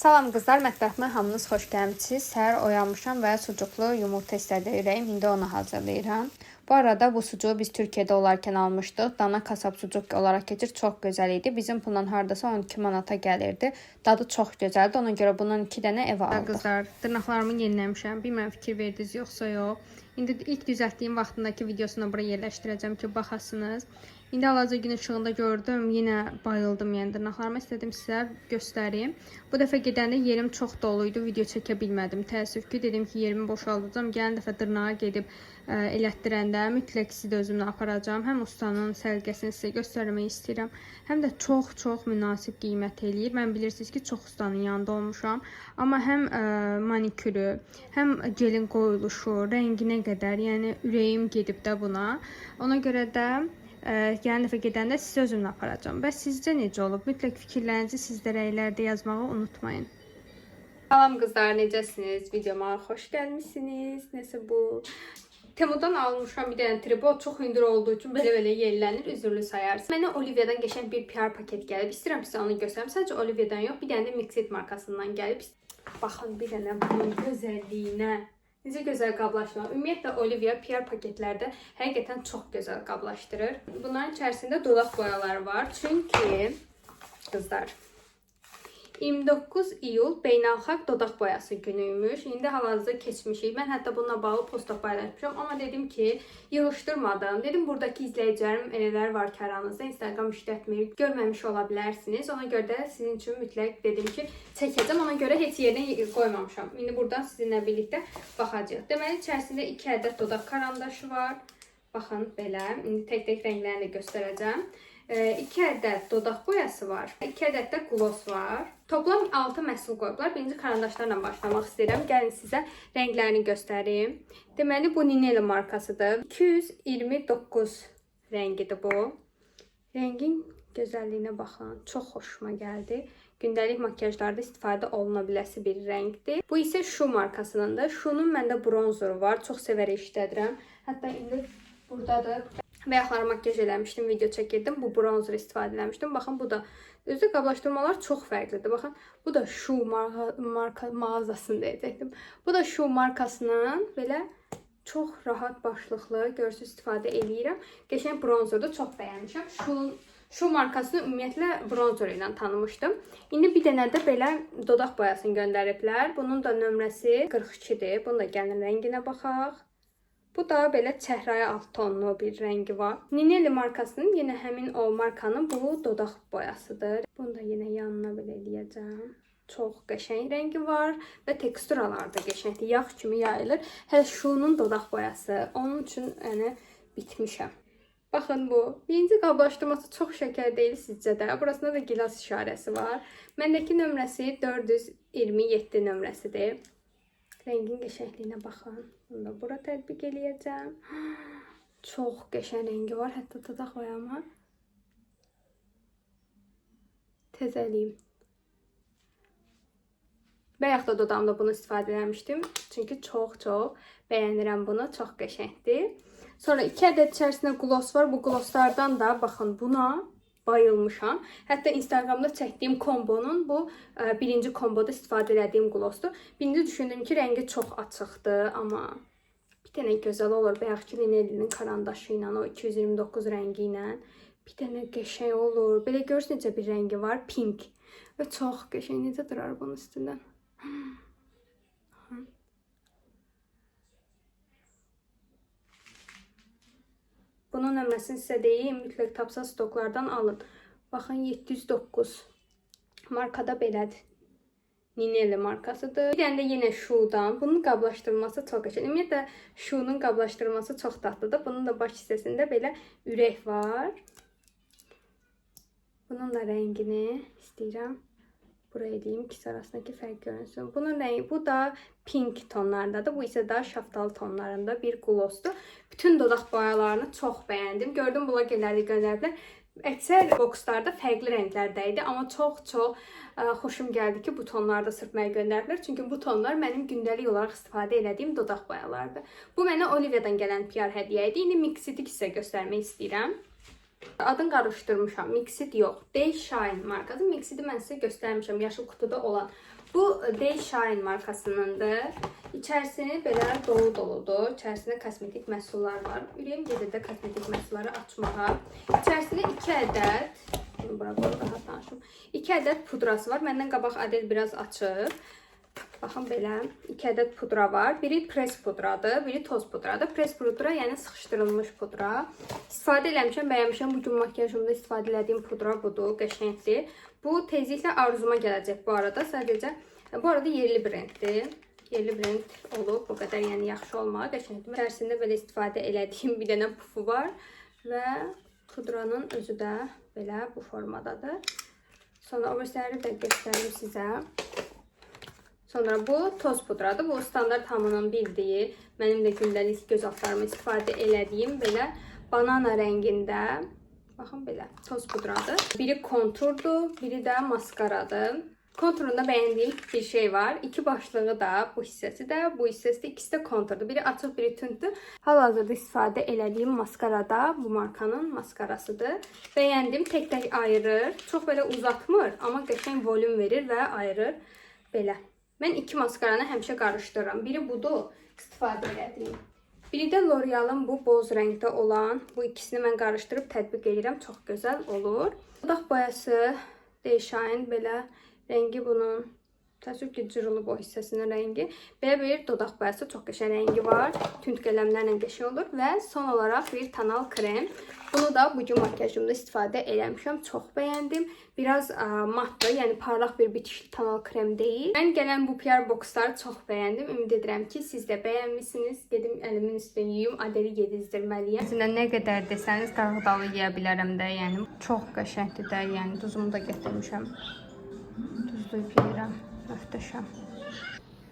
Salam qızlar, mətbəximə hamınız xoş gəlmisiniz. Səhər oyanmışam və sucuklu yumurta istədi ürəyim. İndi onu hazırlayıram. Bu arada bu sucuğu biz Türkiyədə olarkən almışdıq. Dana kasab sucuk olaraq keçir. Çox gözəl idi. Bizim bundan hardasa 12 manata gəlirdi. Dadı çox gözəldi. Ona görə bundan 2 dənə evə aldıq. Qızlar, dırnaqlarımı yeniləmişəm. Bilməm fikir verdiniz yoxsa yox. İndi ilk düzəltdiyim vaxtındakı videosunu buraya yerləşdirəcəm ki, baxasınız. İndi hal-hazırda gün ışığında gördüm. Yenə bayıldım, yəni dırnaqlarımı istədim sizə göstəreyim. Bu dəfə gedəndə yerim çox doluydu. Video çəkə bilmədim. Təəssüf ki, dedim ki, yerimi boşaldacağam. Gələn dəfə dırnağa gedib elətdirəndə mütləq sizi də özümlə aparacağam. Həm ustanın səliqəsini sizə göstərmək istəyirəm. Həm də çox münasib qiymət eləyir. Mən bilirsiniz ki, çox ustanın yanında olmuşam. Amma həm manikürü, həm gelin qoyuluşu, rənginə qədər, yəni ürəyim gedib də buna. Ona görə də gələn dəfə gedəndə sizi özümlə aparacağım. Bəs sizcə necə olub? Mütləq fikirlərinizi siz də rəylərdə yazmağı unutmayın. Salam qızlar, necəsiniz? Videoma xoş gəlmişsiniz. Nəsə bu? Temudan almışam bir dənə tripod, çox hündür olduğu üçün belə yerlənir, üzürlü sayarsınız. Mənə Olivia'dan geçən bir PR paket gəlib. İstəyirəm sizə onu göstərim. Sadəcə Olivia'dan yox, bir dənə də Mixit markasından gəlib. Baxın bir dənə bunun gözəlliyinə. Necə gözəl qablaşma. Ümumiyyətlə Olivia PR paketlərdə həqiqətən çox gözəl qablaşdırır. Bunların içərisində dodaq boyaları var. Çünki qızlar 29 iyul beynəlxalq dodaq boyası günüymüş. İndi hal-hazırda keçmişik. Mən hətta bununla bağlı posta paylaşmışam. Amma dedim ki, yığışdırmadım. Dedim, buradakı izləyicilərim elələr var ki, aranızda Instagram işlətməyib, görməmiş ola bilərsiniz. Ona görə də sizin üçün mütləq dedim ki, çəkəcəm. Ona görə heç yerinə qoymamışam. İndi buradan sizinlə birlikdə baxacağıq. Deməli, içərisində 2 ədəd dodaq karandaşı var. Baxın, belə. İndi tək-tək rənglərini də göstərəcəm. 2 ədəd dodaq boyası var. 2 ədəd də gloss var. Toplam 6 məhsul qoyublar. Birinci karandaşlarla başlamaq istəyirəm. Gəlin sizə rənglərini göstərim. Deməli, bu Ninelli markasıdır. 229 rəngidir bu. Rəngin gözəlliyinə baxın. Çox xoşuma gəldi. Gündəlik makyajlarda istifadə oluna biləsi bir rəngdir. Bu isə Shu markasınındır. Shu'nun məndə bronzeru var. Çox sevərək işlədirəm. Hətta indi buradadır. Və yaxları makyaj eləmişdim, video çəkirdim. Bu bronzer istifadə eləmişdim. Baxın, bu da özü qablaşdırmalar çox fərqlidir. Baxın, bu da Shu mağazasını deyəcəkdim. Bu da Shu markasının belə çox rahat başlıqlı görürsünüz istifadə eləyirəm. Qəşəng bronzerdə çox bəyənmişəm. Shu markasını ümumiyyətlə bronzer ilə tanımışdım. İndi bir dənə də belə dodaq boyasını göndəriblər. Bunun da nömrəsi 42-dir. Bunun da gəlin rənginə baxaq. Bu da belə çəhrayı alt tonlu bir rəngi var. Ninelli markasının yenə həmin o markanın bu dodaq boyasıdır. Bunu da yenə yanına belə eləyəcəm. Çox qəşəng rəngi var və teksturalar da qəşəngdir. Yağ kimi yayılır. Hələ Shu'nun dodaq boyası. Onun üçün yəni bitmişəm. Baxın bu. Birinci qablaşdırması çox şəkər deyil sizcə də. Burasında da gilas işarəsi var. Məndəki nömrəsi 427 nömrəsidir. Rəngin qəşəngliyinə baxın. Bunu da bura tətbiq eləyəcəm. Çox qəşəng rəngi var. Hətta dodaq boyama təzəliyim. Bayaq da dodağımda bunu istifadə eləmişdim. Çünki çox bəyənirəm bunu. Çox qəşəngdir. Sonra 2 ədəd içərisində gloss var. Bu glosslardan da baxın buna bayılmışam. Hətta Instagramda çəkdiyim kombonun bu birinci komboda istifadə elədiyim glossdur. Birinci düşündüm ki, rəngi çox açıqdır, amma bir dənə gözəl olur. Bayaqki Ninelli'nin karandaşı ilə, o 229 rəngi ilə bir dənə qəşəng olur. Belə görürsünüz necə bir rəngi var, pink. Və çox qəşəng necə durar bunun üstündən. Bunun nömrəsini sizə deyim, mütləq tapsa stoklardan alın. Baxın, 709 markada belədir. Ninelli markasıdır. Bir dənə də yenə Shu'dan. Bunun qablaşdırılması çox qəşəng. Ümumiyyətlə Shu'nun qablaşdırılması çox tatlıdır. Bunun da baş hissəsində belə ürək var. Bunun da rəngini istəyirəm. Buraya deyim, ikisi arasındakı fərq görünsün. Bunun rəngi, bu da pink tonlardadır. Bu isə daha şaftalı tonlarında bir glossdur. Bütün dodaq boyalarını çox bəyəndim. Gördüm, blogerlərdə göndəriblər. Əksər bokslarda fərqli rənglərdə idi. Amma çox xoşum gəldi ki, bu tonlarda sırf mənə göndəriblər. Çünki bu tonlar mənim gündəlik olaraq istifadə elədiyim dodaq boyalardır. Bu mənə Olivia'dan gələn PR hədiyyə idi. İndi Mixit'i sizə göstərmək istəyirəm. Adını qarışdırmışam. Mixit yox. Day Shine markası. Mixit'i mən sizə göstərmişəm. Yaşıl qutuda olan Bu Day Shine markasınındır. İçərisini belə dolu-doludur. İçərisində kosmetik məhsullar var. Ürəyim gedir də kosmetik məhsulları açmağa. İçərisində 2 ədəd, bunu bura qoyub rahat danışım. 2 ədəd pudrası var. Məndən qabaq adel biraz açıq. Baxın belə 2 ədəd pudra var. Biri press pudradır, biri toz pudradır. Press pudra yəni sıxışdırılmış pudra. İstifadə eləmişəm, bəyənmişəm. Bu gün makyajımda istifadə etdiyim pudra budur, qəşəngdir. Bu tezliklə arzuma gələcək bu arada. Sadəcə bu arada yerli brenddir. Yerli brend olub, bu qədər yəni yaxşı olmağı qəşəngdir. İçərisində belə istifadə elədiyim bir dənə pufu var və pudranın özü də belə bu formadadır. Sonra o birisləri də göstərim sizə. Sonra bu toz pudradır. Bu standart hamının bildiyi, mənim də gündəlik göz altlarımı istifadə elədiyim belə banana rəngində. Baxın belə toz pudradır. Biri konturdur, biri də maskaradır. Konturunda bəyəndiyim bir şey var. İki başlığı da, bu hissəsi də, bu hissəsi də, ikisi də konturdur. Biri açıq, biri tündür. Hal-hazırda istifadə elədiyim maskara da bu markanın maskarasıdır. Bəyəndim, tək-tək ayırır. Çox belə uzatmır, amma qəşəng volüm verir və ayırır. Belə. Mən iki maskaranı həmişə qarışdırıram. Biri budur, istifadə elədiyim. Biri də L'Oreal'ın bu boz rəngdə olan. Bu ikisini mən qarışdırıb tətbiq edirəm. Çox gözəl olur. Dodaq boyası Day Shine belə. Rəngi bunun təəssüf ki, cırılıb o hissəsinin rəngi. Belə bir dodaq boyası çox qəşəng rəngi var. Tünd qələmlərlə qəşəng olur. Və son olaraq bir tonal krem. Bunu da bugün makyajımda istifadə eləmişəm. Çox bəyəndim. Biraz matdır, yəni parlaq bir bitişli tonal krem deyil. Mən gələn bu PR boxları çox bəyəndim. Ümid edirəm ki, siz də bəyənmişsiniz. Gedim əlimin üstünə yuyum, adeli yedizdirməliyəm. Sizinlə nə qədər desəniz qarğıdalı yeyə bilərəm də, yəni çox qəşəngdir də, yəni duzumu da gətirmişəm. Duzluyub yeyirəm. Möhtəşəm.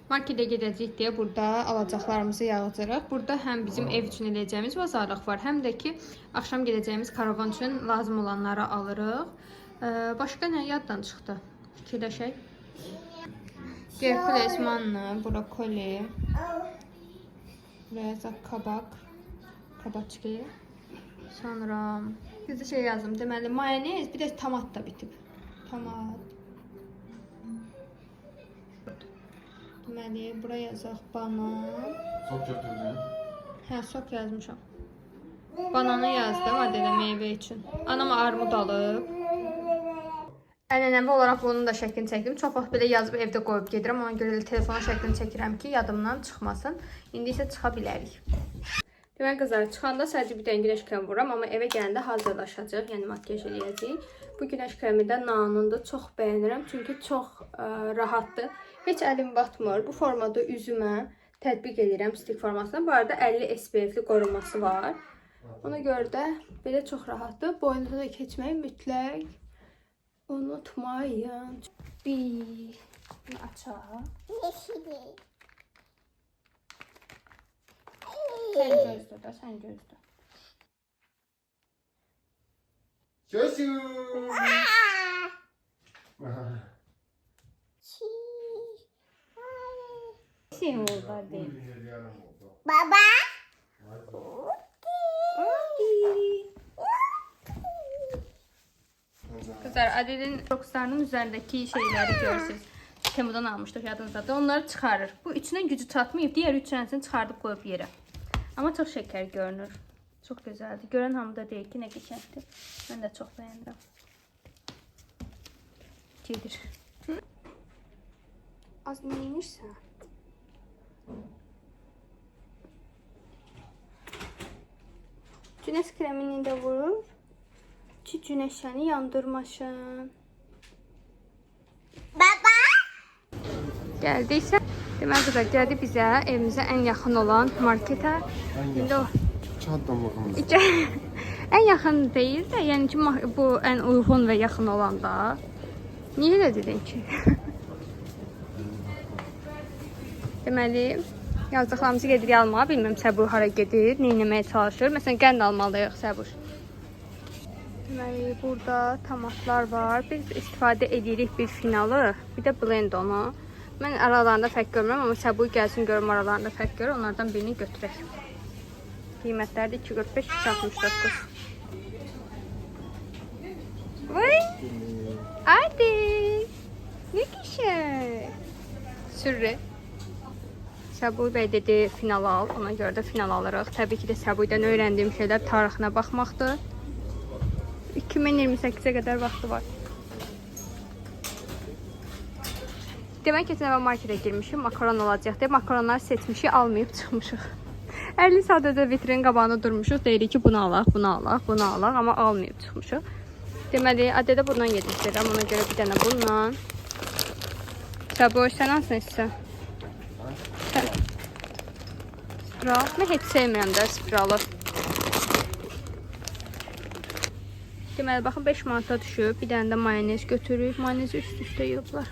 Marketə gedəcəyik deyə burada alacaqlarımızı yağdırıq. Burada həm bizim ev üçün eləyəcəyimiz bazarlıq var, həm də ki, axşam gedəcəyimiz karavan üçün lazım olanları alırıq. Başqa nə yaddan çıxdı? Fikirləşək. Gerkules manna, brokoli, buraya kabak, kabaçki. Sonra bizdə şey yazdım, deməli mayonez, bir də tomat da bitib. Tomat. Deməli, buraya yazaq banan. Sok götürdün. Hə, sok yazmışam. Bananı yazdım adelə meyvə üçün. Anam armud alıb. Ənənəvi olaraq bunun da şəklini çəkdim. Çox vaxt belə yazıb evdə qoyub gedirəm. Ona görə də telefona şəklini çəkirəm ki, yadımdan çıxmasın. İndi isə çıxa bilərik. Deməli qızlar, çıxanda sadəcə bir dənə günəş kremi vururam, amma evə gələndə hazırlaşacaq, yəni makyaj eləyəcəyik. Bu günəş kremi də Nanındır. Çox bəyənirəm, çünki çox rahatdır. Heç əlim batmır. Bu formada üzümə tətbiq edirəm stik formasına. Bu arada 50 SPF-li qorunması var. Ona görə də belə çox rahatdır. Boynunuza da keçməyi mütləq unutmayın. Bir açaq. Sen gözlə də, sən gözlə. Şoşu. Sim, oldu. Baba. Kızlar, Adel'in boxlarının üzərindəki şeyləri görürsünüz. Temudan almışdıq yadınızdadır. Onları çıxarır. Bu üçünə gücü çatmayıb. Digər üç dənəsini çıxardıb qoyub yerə. Amma çox şəkər görünür. Çox gözəldir. Görən hamıda deyil ki, nə qəşəngdir. Mən də çox bəyəndim. Gedir. Az neymişsən? Günəş kremini də vurur ki, günəş səni yandırmasın. Baba. Gəldiksə, deməli qızlar, gəldi bizə evimizə ən yaxın olan marketə. İndi o Çatdan bakalım. ən yaxın deyil də, yəni ki, bu ən uyğun və yaxın olan da. Niyə elə dedin ki? Deməli, yazdıqlarımızı gedirik almağa. Bilmirəm Səbur hara gedir, nə etməyə çalışır. Məsələn, qənd almalıyıq Səbur. Deməli, burada tomatlar var. Biz istifadə edirik bir finalı, bir də blend onu. Mən aralarında fərq görmürəm, amma Səbur gəlsin görüm aralarında fərq görür. Onlardan birini götürək. Qiymətləri də 245, 369. Vay! Adil! Ne güzel. Sürre. Səbuy bəy dedi final al, ona görə də final alırıq. Təbii ki də Səbuydan öyrəndiyim şeylər tarixinə baxmaqdır. 2028-ə qədər vaxtı var. Demək ki, mən marketə girmişim, makaron olacaq deyə makaronları seçmişik, almayıb çıxmışıq. 50 sadəcə vitrin qabağında durmuşuq, deyirik ki, bunu alaq, bunu alaq, bunu alaq, amma almayıb çıxmışıq. Deməli, adədə bundan yedizdirəm, ona görə bir dənə bundan. Səbuy, sən hansını istəsən? Spiral. Mən heç sevmirəm də spiralı. Deməli, baxın 5 manata düşüb. Bir dənə də mayonez götürürük. Mayonezi üst-üstə yığıblar.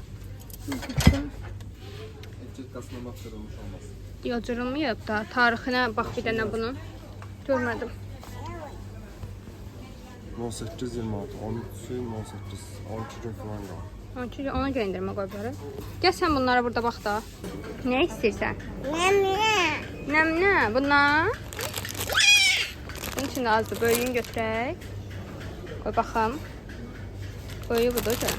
Cırtqasına baxdırılmış olmaz. Yocurulmayıb da. Tarixinə bax bir dənə bunun. Görmədim. 18-26, 13-ü 18, 12 gün falan qalır. Ona görə indirmə qoy bilərəm. Gəl sən bunlara burada bax da. Nə istəyirsən? Nə? Bunlar? Bunun üçün də azdır. Böyüyün götürək. Qoy baxım. Böyüyü budur ki.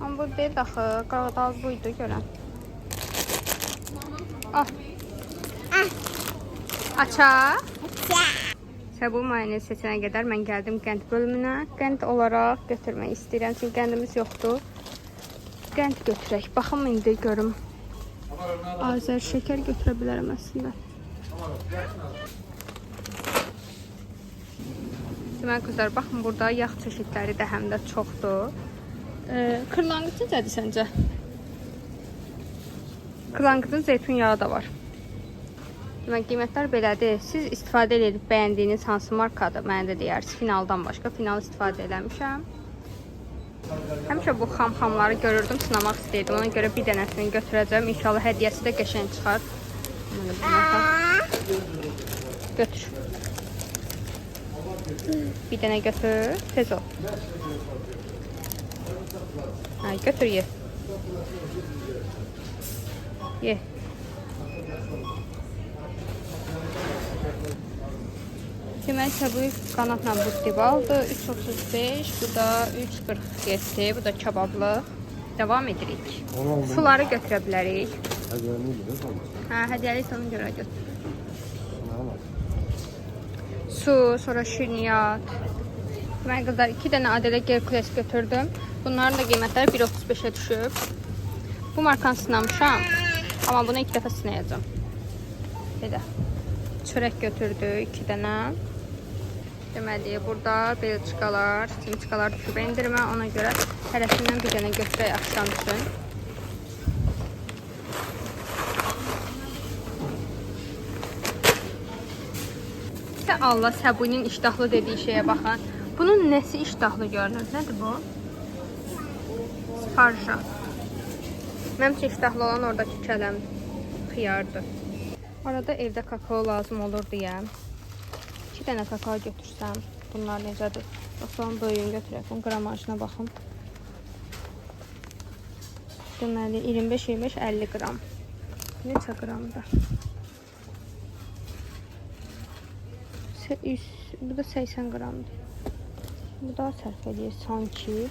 Amma bu deyil axı. Qağdaz buydu görən. Al. Açaq. Səbuy mayonez seçənə qədər mən gəldim qənd bölümünə. Qənd olaraq götürmək istəyirəm. Çünki qəndimiz yoxdur. Qənd götürək. Baxım indi görüm. Azər şəkər götürə bilərəm əslində. Deməli qızlar, baxın burada yağ çeşidləri də həm də çoxdur. Kırlangıç necədir səncə? Kırlangıcın zeytun yağı da var. Demək, qiymətlər belədir. Siz istifadə edib bəyəndiyiniz hansı markadır? Mənə də deyərsiniz. Finaldan başqa final istifadə eləmişəm. Həmişə bu xam-xamları görürdüm, sınamaq istəyirdim. Ona görə bir dənəsini götürəcəm. İnşallah hədiyyəsi də qəşəng çıxar. Götür. Bir dənə götür. Tez ol. Götür, ye. Ye. Deməli, Səbuy qanatla buddiv aldı. 3.35, bu da 3.47, bu da kabablıq. Devam edirik. Suları götürə bilərik. Hədiyyəli mi? Hədiyyəli isə ona görə götür. Su, sonra şirniyyat. Deməli, qızlar 2 dənə Adələ Gerkules götürdüm. Bunların da qiymətləri 1.35-ə düşüb. Bu markanı sınamışam. Amma bunu 2 dəfə sınayacağım. Belə. Çörək götürdük 2 dənə. Deməli, burada belçikalar, simçikalar düşüb endirmə. Ona görə hərəsindən bir dənə götürək axşam üçün. Allah, Səbuyun iştahlı dediyi şeyə baxın. Bunun nəsi iştahlı görünür? Nədir bu? Sparja. Mənim üçün iştahlı olan oradakı kələm xiyardır. Arada evdə kakao lazım olur deyə 2 dənə kakao götürsəm. Bunlar necədir? Baxın, böyüyün götürək. Bunun qramajına baxın. Deməli, 25-50 qram. Neçə qramdır? Bu da 80 qramdır. Bu da sərf edir sanki.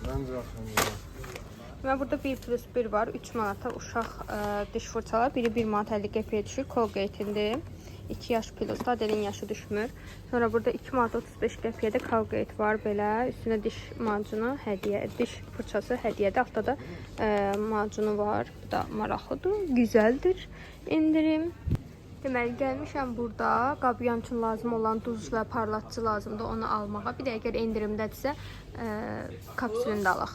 Məncə yaxın. Və burada 1+1 var. 3 manata uşaq diş fırçalar. Biri 1 manat 50 qəpiyə düşür. Colgate-indir. 2 yaş plusda, Adelin yaşı düşmür. Sonra burada 2 manat 35 qəpiyə də Colgate var belə. Üstünə diş macunu hədiyyə, diş fırçası hədiyyədə. Altda da macunu var. Bu da maraqlıdır, gözəldir. İndirim. Deməli, gəlmişəm burada. Qabyan üçün lazım olan duz və parlatıcı lazımdır onu almağa. Bir də əgər endirimdədirsə, kapsülünü də alaq.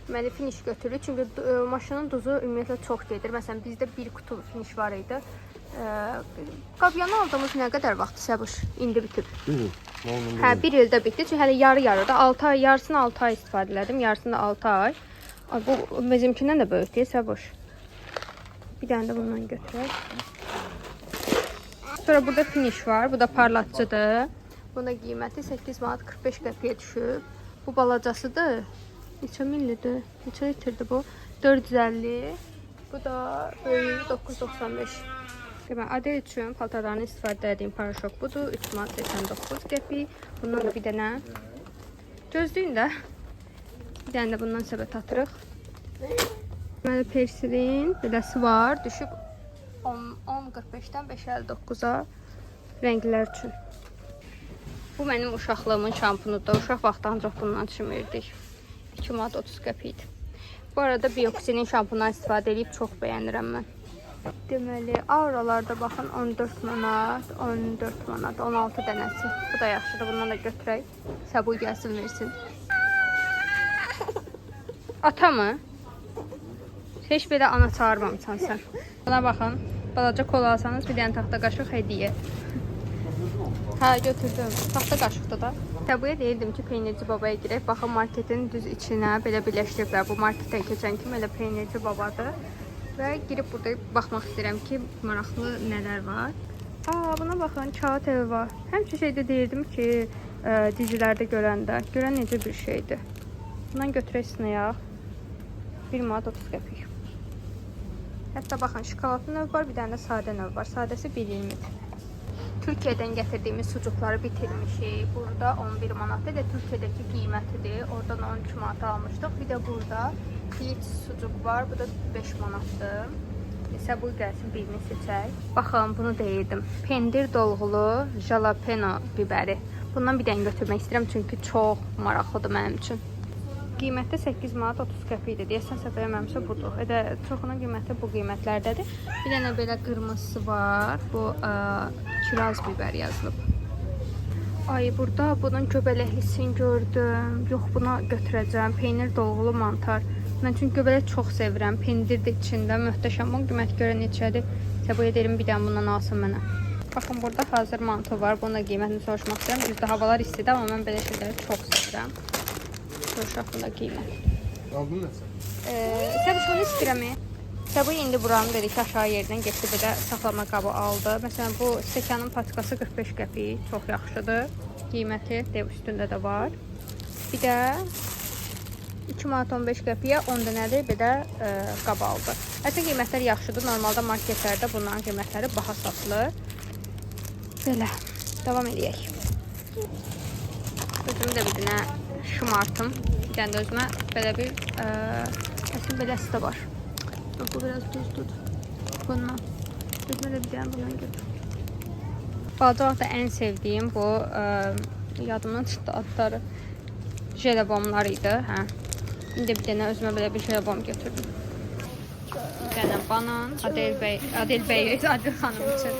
Deməli, finish götürürük. Çünki maşının duzu ümumiyyətlə çox gedir. Məsələn, bizdə bir kutu finish var idi. Qabyanı aldığımız nə qədər vaxt Səbuş? İndi bitib. Hə, 1 ildə bitdi. Çünki hələ yarı-yarıda 6 ay, yarısını 6 ay istifadə elədim. Yarısını da 6 ay. Bu bizimkindən də böyük deyil Səbuş. Bir dənə də bundan götürək. Sonra burada finish var. Bu da parlatıcıdır. Buna qiyməti 8 manat 45 qəpiyə düşüb. Bu balacasıdır. Neçə millidir? Neçə litrdir bu? 450. Bu da böyüyü 9.95. Deməli, Adel üçün paltarlarını istifadə etdiyim paraşok budur. 3 manat 89 qəpi. Bundan da bir dənə. Gözləyin də. Bir dənə də bundan səbət atırıq. Deməli, persilin beləsi var. Düşüb 10.45-dən 5.59-a rənglər üçün. Bu mənim uşaqlığımın şampunudur. Uşaq vaxtı ancaq bundan çimirdik. 2 manat 30 qəpik idi. Bu arada Bioxinin şampundan istifadə edib çox bəyənirəm mən. Deməli, auralarda baxın 14 manat, 14 manat, 16 dənəsi. Bu da yaxşıdır. Bundan da götürək. Səbuy gəlsin versin. Ata mı? Heç belə ana çağırmamısan sən. Buna baxın. Balaca kola alsanız bir dənə taxta qaşıq hədiyyə. Hə, götürdüm. Taxta qaşıqdır da. Səbuya deyirdim ki, peynirci babaya girək. Baxın, marketin düz içinə belə birləşdiriblər. Bu marketdən keçən kimi elə peynirci babadır. Və girib burada baxmaq istəyirəm ki, maraqlı nələr var. Buna baxın, kağıt evi var. Həmişə şeydə deyirdim ki, dizilərdə görəndə. Görən necə bir şeydir. Bundan götürək sınayaq. 1 manat 30 qəpik. Hətta baxın, şokoladlı növ var, bir dənə də sadə növ var. Sadəsi 1.20-dir. Türkiyədən gətirdiyimiz sucukları bitirmişik. Burada 11 manatdır da Türkiyədəki qiymətidir. Oradan 13 manat almışdıq. Bir də burada kilit sucuk var. Bu da 5 manatdır. Səbuy gəlsin, birini seçək. Baxın, bunu deyirdim. Pendir dolğulu jalapeno bibəri. Bundan bir dənə götürmək istəyirəm, çünki çox maraqlıdır mənim üçün. Qiyməti 8 manat 30 qəpik idi. Deyəsən səhv eləməmsə budur. Çoxunun qiyməti bu qiymətlərdədir. Bir dənə belə qırmızısı var. Bu kiraz biber yazılıb. Ay, burada bunun göbələklisini gördüm. Yox, buna götürəcəm. Peynir dolğulu mantar. Mən çünki göbələk çox sevirəm. Pendir də içində möhtəşəm. Bunun qiyməti görə neçədir? Səbuya deyirəm bir dənə bundan alsın mənə. Baxın, burada hazır mantı var. Bunun da qiymətini soruşmaq istəyirəm. Düzdür, havalar istidir, amma mən belə şeyləri çox sevirəm. Soruşaq bunda qiymət. Aldın nə sən? Səbuy şunu istəyirəm. Səbuy indi buranın dedi ki, aşağı yerindən getdi, belə saxlama qabı aldı. Məsələn, bu stəkanın patikası 45 qəpik, çox yaxşıdır. Qiyməti dev üstündə də var. Bir də 2 manat 15 qəpiyə 10 dənədir belə qab aldı. Əslində qiymətlər yaxşıdır. Normalda marketlərdə bunların qiymətləri baha satılır. Belə, davam edək. Özümü də bir dənə şımartım. Bir dənə də özümə belə bir əslində beləsi də var. Bu biraz düzdür. Bundan. Özümə də bir dənə bundan götür. Balaca vaxtda ən sevdiyim bu yadımdan çıxdı adları. Jelibonlar idi. Hə. İndi bir dənə özümə belə bir jelibon götürdüm. Bir dənə banan. Adel bəy, Adel xanım üçün.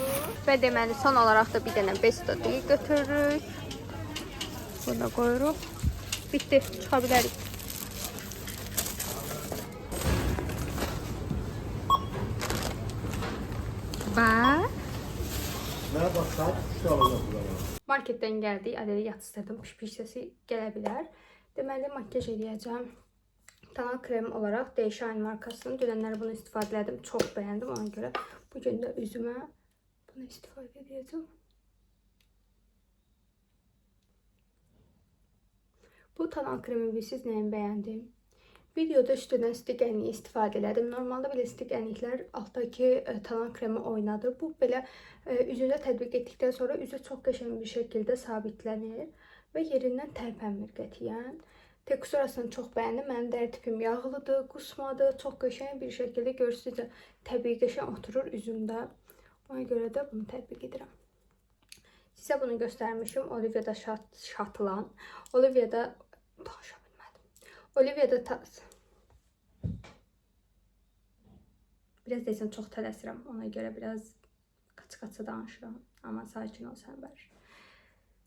Və deməli son olaraq da bir dənə besto düyü götürürük. Bunu da qoyuruq. Bitti. Çıxa bilərik. Bax. Mənə bax, saat 3-də alacaq burada. Marketdən gəldik. Adeli yatışdırdım. Piş səsi gələ bilər. Deməli, makyaj edəcəm. Tanal krem olaraq Deyşan markasının. Dünənləri bunu istifadə elədim. Çox bəyəndim. Ona görə bugün də üzümə bunu istifadə edəcəm. Bu tanal kremi bilsiz nəyin bəyəndim? Videoda üstündən stik ənliyi istifadə elədim. Normalda belə stik ənliklər altdakı tanal kremi oynadır. Bu belə üzünə tətbiq etdikdən sonra üzü çox qəşəng bir şəkildə sabitlənir və yerindən tərpənmir qətiyyən. Teksturasını çox bəyəndim. Mənim dəri tipim yağlıdır, qusmadı. Çox qəşəng bir şəkildə görürsünüz, təbii qəşəng oturur üzümdə. Ona görə də bunu tətbiq edirəm. Sizə bunu göstərmişim. Olivia'da şatılan. Olivia'da danışa bilmədim. Olivia'da biraz deyəsən çox tələsirəm. Ona görə biraz qaçı-qaçı danışıram. Amma sakin ol sən bər.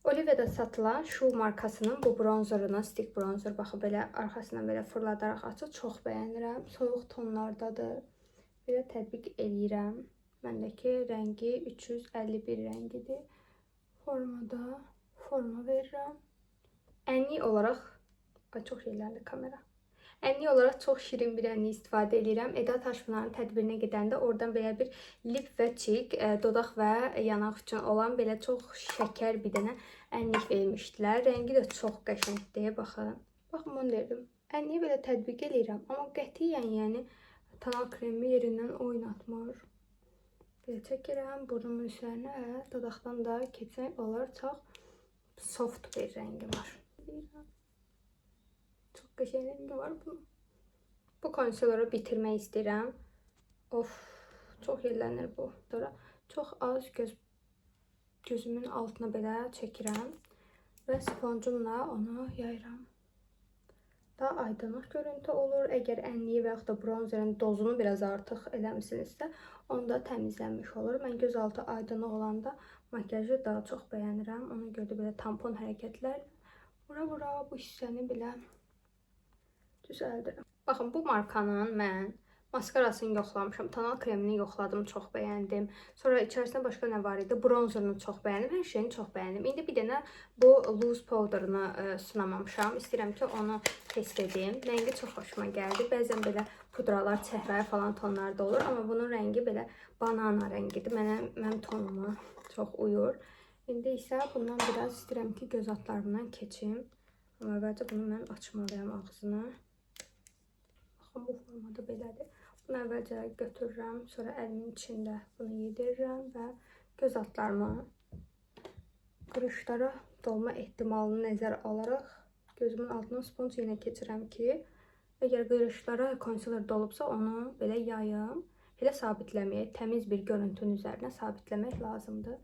Olivia'da satılan Şu markasının bu bronzerına, stick bronzer. Baxın, belə arxasından belə fırladaraq açır. Çox bəyənirəm. Soyuq tonlardadır. Belə tətbiq edirəm. Məndəki rəngi 351 rəngidir. Formada forma verirəm. Ənlik olaraq çox şeylərlə kamera. Ənlik olaraq çox şirin bir ənlik istifadə edirəm. Eda Taşpınarın tədbirinə gedəndə oradan belə bir lip və çik, dodaq və yanaq üçün olan belə çox şəkər bir dənə ənlik vermişdilər. Rəngi də çox qəşəngdir. Baxın. Baxın, bunu dedim. Ənliyi belə tətbiq edirəm. Amma qətiyyən, yəni tanal kremi yerindən oynatmır. Belə çəkirəm. Burnumun üzərinə, dodaqdan da keçmək olar. Çox soft bir rəngi var. Çox qəşəng rəngi var bunun. Bu konsileri bitirmək istəyirəm. Of, çox yellənir bu. Sonra çox az gözümün altına belə çəkirəm və sponcumla onu yayıram. Daha aydınlıq görüntü olur. Əgər ənliyi və yaxud da bronzerin dozunu biraz artıq eləmişsinizsə, onda təmizlənmiş olur. Mən göz altı aydınlıq olanda makyajı daha çox bəyənirəm. Ona görə də belə tampon hərəkətlərlə bura bu hissəni belə düzəldirəm. Baxın, bu markanın mən maskarasını yoxlamışam, tonal kremini yoxladım, çox bəyəndim. Sonra içərisində başqa nə var idi? Bronzerini çox bəyəndim, hər şeyini çox bəyəndim. İndi bir dənə bu loose powderını sınamamışam. İstəyirəm ki, onu test edim. Rəngi çox xoşuma gəldi. Bəzən belə pudralar çəhrayı falan tonlarda olur, amma bunun rəngi belə banana rəngidir. Mənim tonuma çox uyur. İndi isə bundan biraz istəyirəm ki, göz altlarımdan keçim. Amma əvvəlcə bunu mən açmalıyam ağzını. Baxın, bu formada belədir. Bunu əvvəlcə götürürəm, sonra əlimin içində bunu yedirirəm və göz altlarıma qırışlara dolma ehtimalını nəzərə alaraq gözümün altına sponj yenə keçirəm ki, əgər qırışlara konsiler dolubsa onu belə yayım, elə sabitləməyə, təmiz bir görüntünün üzərinə sabitləmək lazımdır.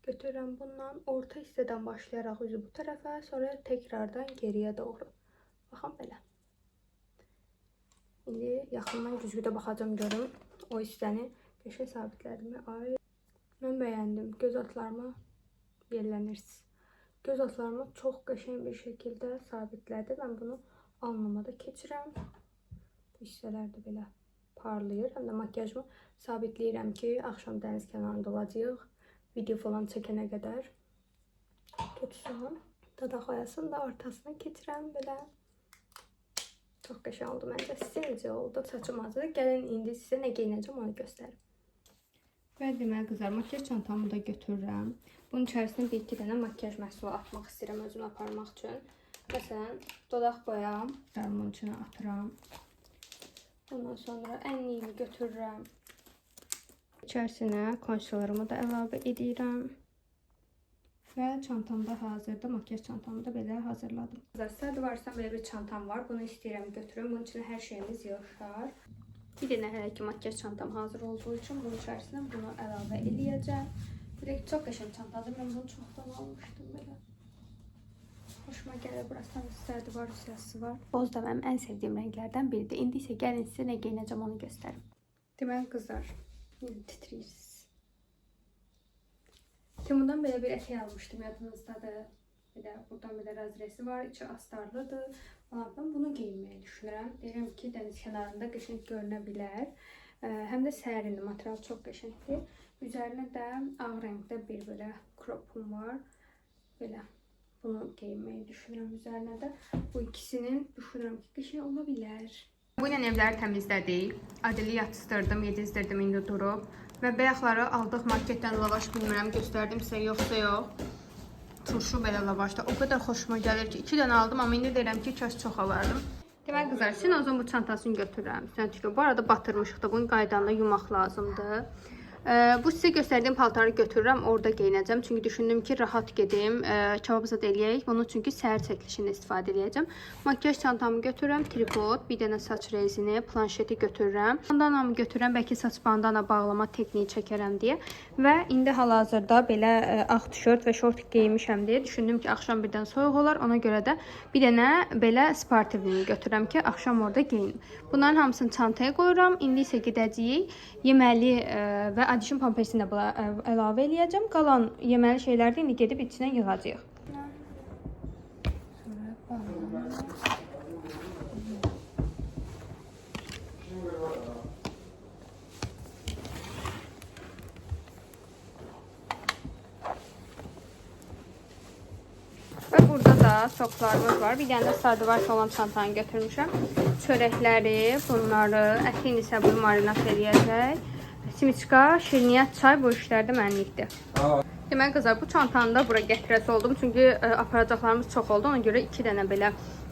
Götürürəm bundan, orta hissədən başlayaraq üzü bu tərəfə, sonra təkrardan geriyə doğru. Baxın belə. İndi yaxından güzgüdə baxacam görüm. O hissəni qəşəng sabitlədim. Ay, mən bəyəndim. Göz altlarıma yerlənirsiniz. Göz altlarımı çox qəşəng bir şəkildə sabitlədim. Mən bunu alnıma da keçirəm. Bu hissələr də belə parlayır. Həm də makyajımı sabitləyirəm ki, axşam dəniz kənarında olacağıq. Video falan çəkənə qədər tutsun. Dodaq oyasını da ortasına keçirəm belə. Çox qəşəng oldu məncə. Sizə necə oldu? Saçım hazırdır. Gəlin indi sizə nə geyinəcəm onu göstərim. Və deməli qızlar, makyaj çantamı da götürürəm. Bunun içərisinə bir-iki dənə makyaj məhsulu atmaq istəyirəm özümü aparmaq üçün. Məsələn, dodaq boyam. Bunun içine atıram. Ondan sonra ənliyimi götürürəm. İçərisinə konsilerimi də əlavə edirəm. Və çantamda hazırda, makyaj çantamı da belə hazırladım. Sizdə varsa belə bir çantam var. Bunu istəyirəm götürüm. Bunun içində hər şeyimiz yığışar. Bir dənə hələ ki makyaj çantam hazır olduğu üçün bunun içərisinə bunu əlavə eləyəcəm. Belə çox qəşəng çantadır. Mən bunu çoxdan almışdım belə. Hoşuma gəlir. Burasında sizdə var, siyasi var. Boz da mənim ən sevdiyim rənglərdən biridir. İndi isə gəlin sizə nə geyinəcəm onu göstərim. Deməli qızlar, titriyirsiniz. Temu'dan belə bir ətək almışdım, yadınızdadır. Buradan belə razresi var, içi astarlıdır. Ben bunu giyinməyi düşünürəm. Deyirəm ki, dəniz kənarında qəşəng görünə bilər. Həm də sərindir, material çox qəşəngdir. Üzərinə də ağ rəngdə bir belə cropum var. Belə bunu giyinməyi düşünürəm üzərinə də. Bu ikisinin düşünürəm ki, qəşəng ola bilər. Bu ilə evləri təmizlədik. Adili yatıstırdım, yedizdirdim, indi durub. Və bayaqları aldıq marketdən lavaş, bilmirəm göstərdim sizə yoxsa yox. Turşu belə lavaşda. O qədər xoşuma gəlir ki, 2 dənə aldım, amma indi deyirəm ki, kaş çox alardım. Deməli qızlar, Sinozun bu çantasını götürürəm. Bu arada batırmışıq da, bunun qaydanda yumaq lazımdır. Bu sizə göstərdiyim paltarı götürürəm, orada geyinəcəm. Çünki düşündüm ki, rahat gedim, kebab zad eləyək. Bunu çünki səhər çəkilişində istifadə edəcəm. Makyaj çantamı götürürəm, tripod, bir dənə saç rezini, planşeti götürürəm. Bandanamı götürürəm, bəlkə saç bandana bağlama texniyi çəkərəm deyə. Və indi hal-hazırda belə ağ tişört və şort geyinmişəm deyə düşündüm ki, axşam birdən soyuq olar. Ona görə də bir dənə belə sportivliyini götürürəm ki, axşam orada geyinim. Bunların hamısını çantaya qoyuram. İndi isə gedəcəyik. Yeməli və adişin pampersini də əlavə eləyəcəm. Qalan yeməli şeyləri də indi gedib içinə yığacağıq. Və burada da soklarımız var. Bir dənə də sadə varsa olan çantanı götürmüşəm. Çörəkləri, bunları ətin isə bunu marinat eləyəcək. Simiçka, şirniyyat, çay bu işlərdə mənlikdir. Deməli qızlar, bu çantanı da bura gətirəsi oldum. Çünki aparacaqlarımız çox oldu. Ona görə 2 dənə belə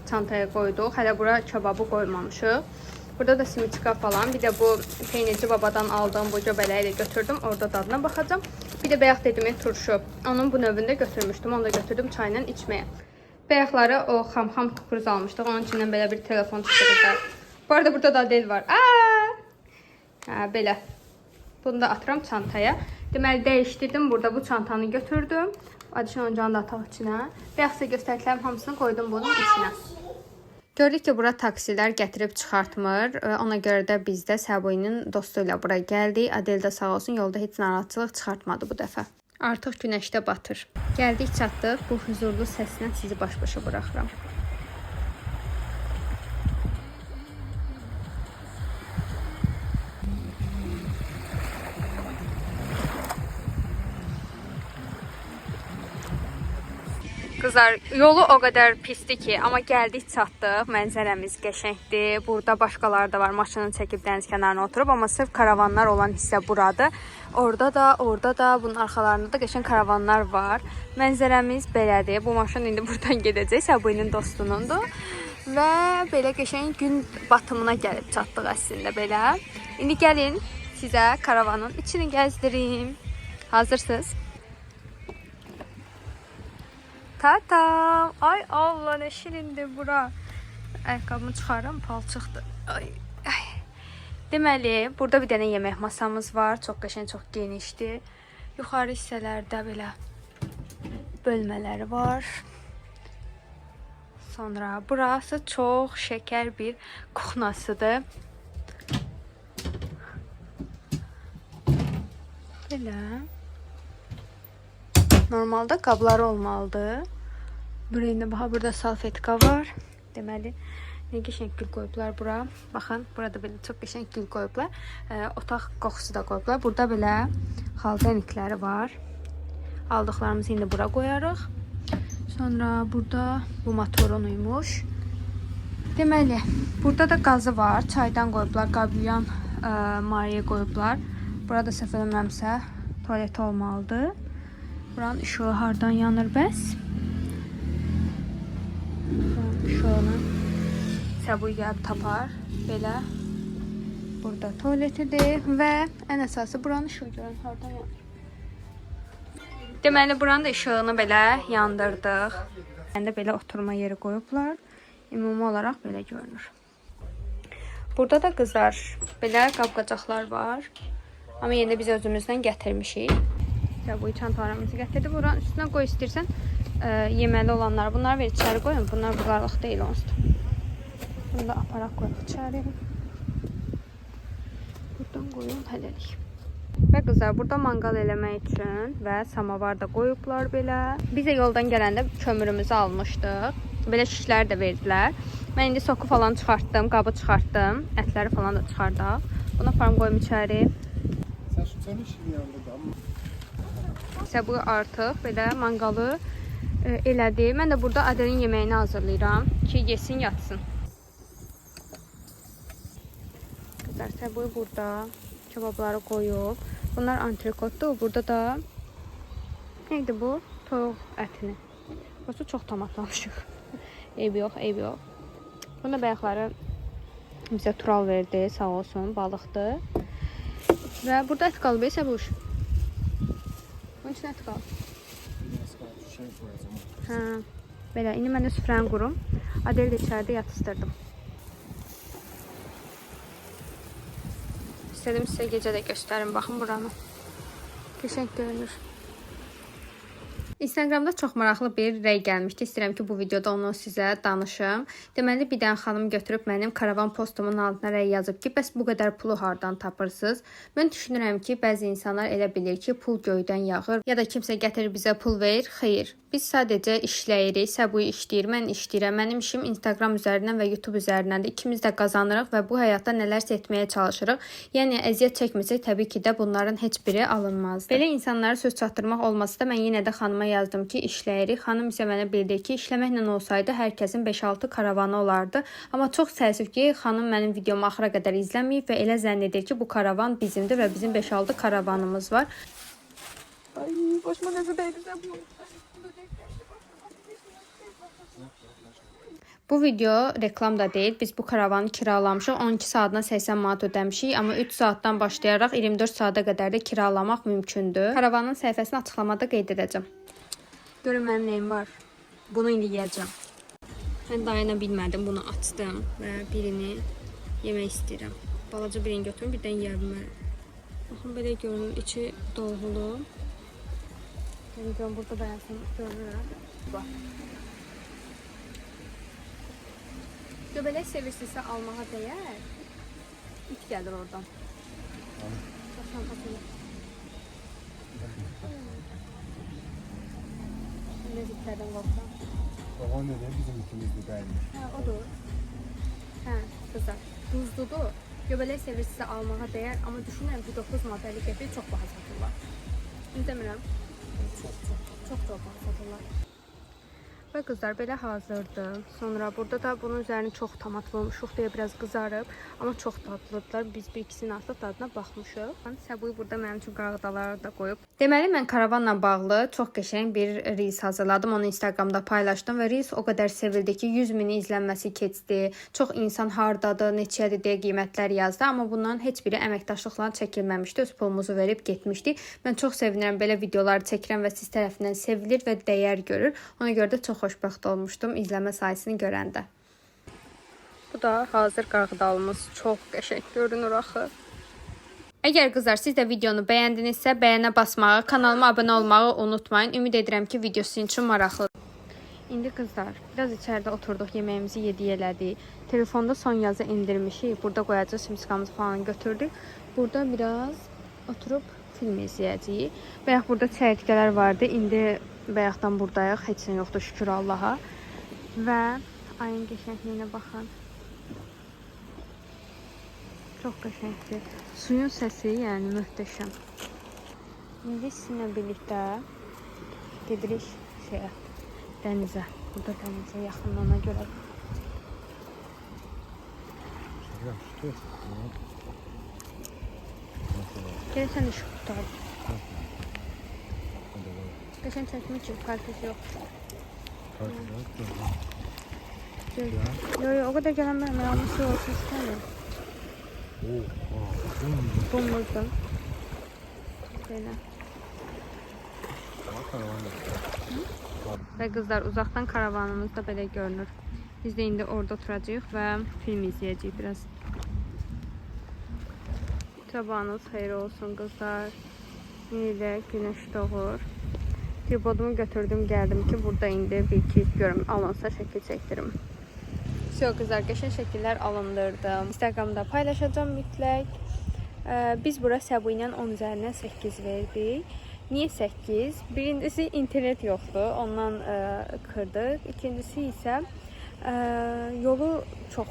çantaya qoyduq. Hələ bura kebabı qoymamışıq. Burada da simiçka falan. Bir də bu peynirci babadan aldığım bu göbələyi də götürdüm. Orada dadına baxacağım. Bir də bayaq dediyim turşu. Onun bu növündə götürmüşdüm. Onu da götürdüm çayla içməyə. Bayaqları o xam-xam tıpırız almışdıq. Onun içindən belə bir telefon çıxırdı. Bu arada burada da Adel var. Hə, belə. Bunu da atıram çantaya. Deməli, dəyişdirdim. Burada bu çantanı götürdüm. Adişan oncanı da ataq içinə. Bayaqsa göstərdiklərim hamısını qoydum bunun içinə. Gördük ki, bura taksilər gətirib çıxartmır. Ona görə də biz də Səboyinin dostu ilə bura gəldik. Adel də sağ olsun, yolda heç narahatçılıq çıxartmadı bu dəfə. Artıq günəşdə batır. Gəldik, çatdıq. Bu huzurlu səslə sizi baş-başa buraxıram. Qızlar, yolu o qədər pisdir ki, amma gəldik, çatdıq. Mənzərəmiz qəşəngdir. Burada başqaları da var. Maşını çəkib dəniz kənarına oturub, amma sırf karavanlar olan hissə buradır. Orada da, bunun arxalarında da qəşəng karavanlar var. Mənzərəmiz belədir. Bu maşın indi buradan gedəcək. Səboyinin dostunundur. Və belə qəşəng gün batımına gəlib çatdıq əslində belə. İndi gəlin sizə karavanın içini gəzdirim. Hazırsınız? Tatam. Ay Allah, nə şirindir bura. Ayaqqabımı çıxaram, palçıqdır. Ay. Deməli, burada bir dənə yemək masamız var. Çox qəşəng, çox genişdir. Yuxarı hissələrdə belə bölmələri var. Sonra burası çox şəkər bir kuxnasıdır. Belə. Normalda qabları olmalıdır. Buraya baxa, burada salfetka var. Deməli, nə qəşəng gül qoyublar bura. Baxın, burada belə çox qəşəng gül qoyublar. Otaq qoxusu da qoyublar. Burada belə xaldanikləri var. Aldıqlarımızı indi bura qoyarıq. Sonra burada bu motorun uymuş. Deməli, burada da qazı var. Çaydan qoyublar, qabyan mariyə qoyublar. Burada səhv eləmirəmsə tualet olmalıdır. Buranın ışığı hardan yanır bəs? Buranın ışığını Səboy gəlib tapar. Belə. Burada tualetidir və ən əsası buranın ışığı görün hardan yanır. Deməli, buranın da ışığını belə yandırdıq. Yəni belə oturma yeri qoyublar. Ümumi olaraq belə görünür. Burada da qızlar belə qab-qacaqlar var. Amma yeni biz özümüzdən gətirmişik. Səboy çantalarımızı gətirdi. Buranın üstünə qoy istəyirsən yeməli olanlar. Bunları ver içəri qoyun. Bunlar bularlıq deyil onsuz. Bunu da aparaq qoyaq içəri. Buradan qoyun hələlik. Və qızlar, burada manqal eləmək üçün və samavar da qoyublar belə. Biz də yoldan gələndə kömürümüzü almışdıq. Belə şişlər də verdilər. Mən indi soku falan çıxartdım, qabı çıxartdım. Ətləri falan da çıxardaq. Bunu aparım qoyum içəri. Sən şu çanı işini yandırdı amma. Səboy artıq belə manqalı elədi. Mən də burada Adelin yeməyini hazırlayıram ki, yesin, yatsın. Qızlar, Səboy burada kebabları qoyub. Bunlar antrikotdur. Burada da neydi bu? Toyuq ətini. Burası çox tomatlamışıq. Eybi yox, eybi yox. Bunda bayaqları bizə tural verdi, sağ olsun, balıqdır. Və burada ət qalıb, Səboy. Bunun için ət qalıb. Hə, belə, indi mən də süfrəni qurum. Adel də içəridə yatıstırdım. İstədim sizə gecə də göstərim. Baxın buranı. Qəşəng görünür. Instagramda çox maraqlı bir rəy gəlmişdi. İstəyirəm ki, bu videoda onu sizə danışım. Deməli, bir dənə xanım götürüb mənim karavan postumun altına rəy yazıb ki, bəs bu qədər pulu hardan tapırsınız? Mən düşünürəm ki, bəzi insanlar elə bilir ki, pul göydən yağır ya da kimsə gətirir bizə pul verir. Xeyr. Biz sadəcə işləyirik. Səboy işləyir, mən işləyirəm. Mənim işim Instagram üzərindən və YouTube üzərindən də. İkimiz də qazanırıq və bu həyatda nələrsə etməyə çalışırıq. Yəni əziyyət çəkməsək təbii ki də bunların heç biri alınmazdı. Belə insanlara söz çatdırmaq olmasa da mən yenə də xanıma yazdım ki, işləyirik. Xanım isə mənə bildirdi ki, işləməklə olsaydı hər kəsin 5-6 karavanı olardı. Amma çox təəssüf ki, xanım mənim videomu axıra qədər izləməyib və elə zənn edir ki, bu karavan bizimdir və bizim 5-6 karavanımız var. Ay, başıma nəsə dəydi bu. Bu video reklam da deyil. Biz bu karavanı kiralamışıq. 12 saatına 80 manat ödəmişik. Amma 3 saatdan başlayaraq 24 saata qədər də kiralamaq mümkündür. Karavanın səhifəsini açıqlamada qeyd edəcəm. Görün mənim nəyim var. Bunu indi yeyəcəm. Mən dayana bilmədim, bunu açdım və birini yemək istəyirəm. Balaca birini götürüm, birdən yeyə bilmərəm. Baxın, belə görünür, içi dolğulu. Yəni görün, burada dayansam görünürəm. Bax. Göbələk sevirsinizsə almağa dəyər. İt gəlir oradan. Başdan atılır. Neziklərdən qorxsam. Baban dedi bizim ikimizdir bəymiş. Hə, odur. Hə, qızlar. Duzludur. Göbələk sevirsinizsə almağa dəyər. Amma düşünürəm ki, 9 manat 50 qəpik çox baha satırlar. Düz demirəm. Çox baha satırlar. Və qızlar belə hazırdır. Sonra burada da bunun üzərini çox tomat vurmuşuq deyə biraz qızarıb. Amma çox dadlıdırlar. Biz bir ikisinin artıq dadına baxmışıq. Səbuyu burada mənim üçün qarğıdaları da qoyub. Deməli, mən karavanla bağlı çox qəşəng bir reels hazırladım. Onu Instagramda paylaşdım və reels o qədər sevildi ki, 100 min izlənməsi keçdi. Çox insan hardadır, neçədir deyə qiymətlər yazdı. Amma bunların heç biri əməkdaşlıqla çəkilməmişdi. Öz pulumuzu verib getmişdik. Mən çox sevinirəm belə videoları çəkirəm və siz tərəfindən sevilir və dəyər görür. Ona görə də çox xoşbəxt olmuşdum izləmə sayısını görəndə. Bu da hazır qarğıdalımız. Çox qəşəng görünür axı. Əgər qızlar siz də videonu bəyəndinizsə, bəyənə basmağı, kanalıma abunə olmağı unutmayın. Ümid edirəm ki, video sizin üçün maraqlıdır. İndi qızlar, biraz içəridə oturduq, yeməyimizi yedik, elədik. Telefonda son yazı indirmişik. Burada qoyacağıq, simsikamızı falan götürdük. Burada biraz oturub film izləyəcəyik. Bayaq burada çəyirtkələr vardı. İndi bayaqdan buradayıq. Heç nə yoxdur, şükür Allaha. Və ayın qəşəngliyinə baxın. Çox qəşəngdir. Suyun səsi, yəni möhtəşəm. İndi sizinlə birlikdə gedirik dənizə. Burada dənizə yaxın ona görə. Gəlin sən işıq tutardı. Qəşəng çəkmək üçün kartesi yoxdur. Yox, o qədər gələn mən almış olsun istəmirəm. Bulmurdum. Belə. Və qızlar, uzaqdan karavanımız da belə görünür. Biz də indi orada oturacağıq və film izləyəcəyik biraz. Sabahınız xeyir olsun qızlar. Yine də günəş doğur. Tripodumu götürdüm, gəldim ki, burada indi bir-iki görüm, alınsa şəkil çəkdirim. Qızlar, qəşəng şəkillər alındırdım. Instagramda paylaşacağım mütləq. Biz bura Səbu ilə 10 üzərindən 8 verdik. Niyə 8? Birincisi internet yoxdur, ondan kırdıq. İkincisi isə yolu çox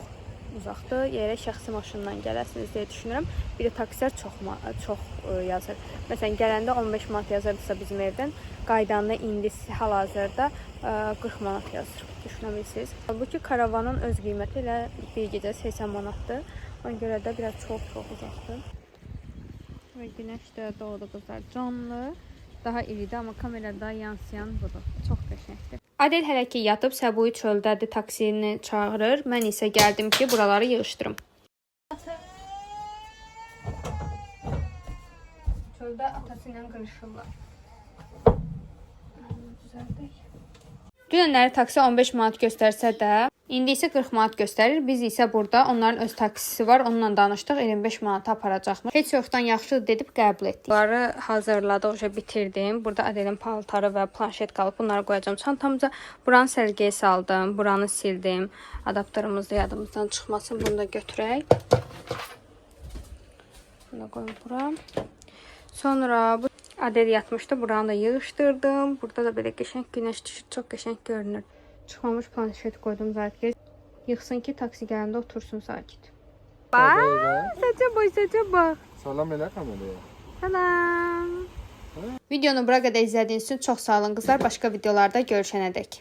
uzaqdır. Yerə şəxsi maşından gələsiniz deyə düşünürəm. Bir də taksilər çox yazır. Məsələn, gələndə 15 manat yazırdısa bizim evdən, qaydanda indi hal-hazırda 40 manat yazır. Düşünə bilirsiniz. Halbuki karavanın öz qiyməti elə bir gecə 80 manatdır. Ona görə də biraz çox uzaqdır. Və günəş də doğdu qızlar. Canlı, daha iridir, amma kamerada yansıyan budur. Çox qəşəngdir. Adel hələ ki yatıb, Səbuyu çöldədir, taksini çağırır. Mən isə gəldim ki, buraları yığışdırım. Çöldə atası ilə qırışırlar. Dünənləri taksi 15 manat göstərsə də, indi isə 40 manat göstərir. Biz isə burada onların öz taksisi var. Onunla danışdıq. 25 manata aparacaqmı? Heç yoxdan yaxşıdır dedib qəbul etdik. Bunları hazırladıq, bitirdim. Burada Adelin paltarı və planşet qalıb. Bunları qoyacağım çantamıza. Buranı sərgiyə saldım. Buranı sildim. Adaptörümüz də yadımızdan çıxmasın. Bunu da götürək. Bunu qoyum bura. Sonra bu Adel yatmışdı. Buranı da yığışdırdım. Burada da belə qəşəng günəş düşür. Çox qəşəng görünür. Çıxmamış planşet qoydum zaten. Yıxsın ki, taksi gələndə otursun sakit. Bax, səcə bax. Salam elə kameraya. Salam. Videonu bura qədər izlədiyiniz üçün çox sağ olun qızlar. Başqa videolarda görüşənədək.